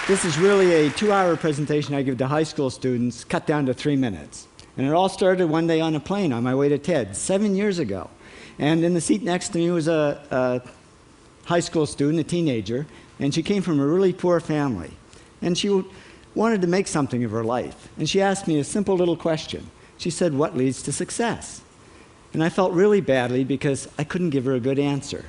This is really a 2-hour presentation I give to high school students, cut down to 3 minutes. And it all started one day on a plane on my way to TED, 7 years ago. And in the seat next to me was a high school student, a teenager, and she came from a really poor family. And she wanted to make something of her life. And she asked me a simple little question. She said, "What leads to success?" And I felt really badly because I couldn't give her a good answer.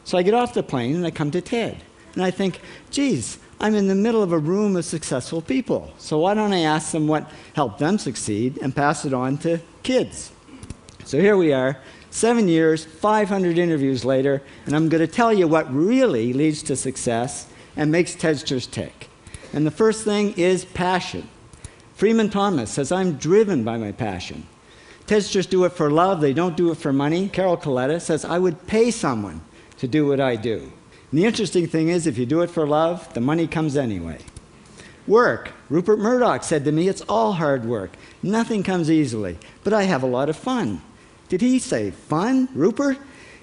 So I get off the plane and I come to TED. And I think, geez, I'm in the middle of a room of successful people. So why don't I ask them what helped them succeed and pass it on to kids? So here we are, 7 years, 500 interviews later, and I'm going to tell you what really leads to success and makes TEDsters tick. And the first thing is passion. Freeman Thomas says, "I'm driven by my passion." TEDsters do it for love, they don't do it for money. Carol Coletta says, "I would pay someone to do what I do." And the interesting thing is, if you do it for love, the money comes anyway. Work. Rupert Murdoch said to me, "It's all hard work. Nothing comes easily, but I have a lot of fun." Did he say fun, Rupert?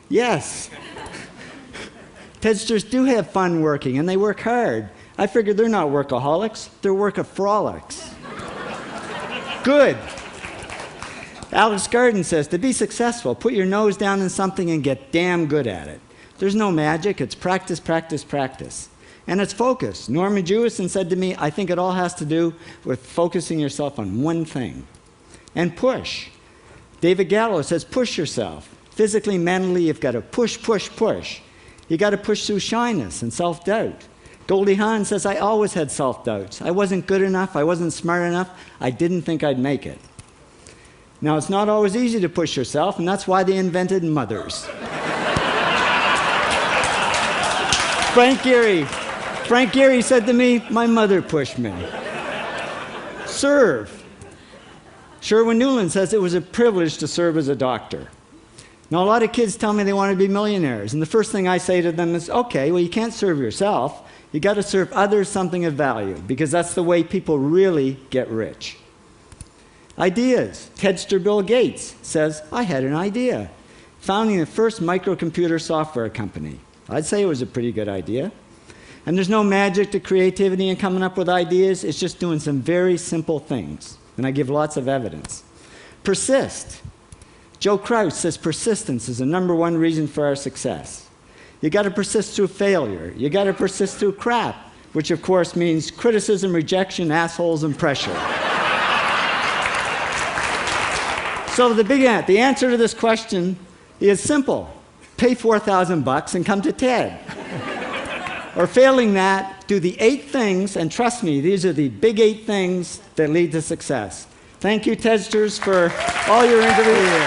Yes. TEDsters do have fun working, and they work hard. I figured they're not workaholics, they're workaholics. Good. Alex Garden says, to be successful, put your nose down in something and get damn good at it. There's no magic, it's practice, practice, practice. And it's focus. Norman Jewison said to me, "I think it all has to do with focusing yourself on one thing." And push. David Gallo says, push yourself. Physically, mentally, you've got to push, push, push. You've got to push through shyness and self-doubt. Goldie Hawn says, "I always had self-doubts. I wasn't good enough, I wasn't smart enough, I didn't think I'd make it." Now, it's not always easy to push yourself, and that's why they invented mothers. Frank Gehry said to me, "My mother pushed me." Serve. Sherwin Newland says it was a privilege to serve as a doctor. Now, a lot of kids tell me they want to be millionaires, and the first thing I say to them is, okay, well, you can't serve yourself. You got to serve others something of value, because that's the way people really get rich. Ideas. TEDster Bill Gates says, "I had an idea," founding the first microcomputer software company. I'd say it was a pretty good idea. And there's no magic to creativity and coming up with ideas. It's just doing some very simple things. And I give lots of evidence. Persist. Joe Kraus says persistence is the #1 reason for our success. You got to persist through failure. You got to persist through crap, which of course means criticism, rejection, assholes, and pressure. So the answer to this question is simple. Pay $4,000 and come to TED. Or failing that, do the 8 things, and trust me, these are the big 8 things that lead to success. Thank you, TEDsters, for all your interviews.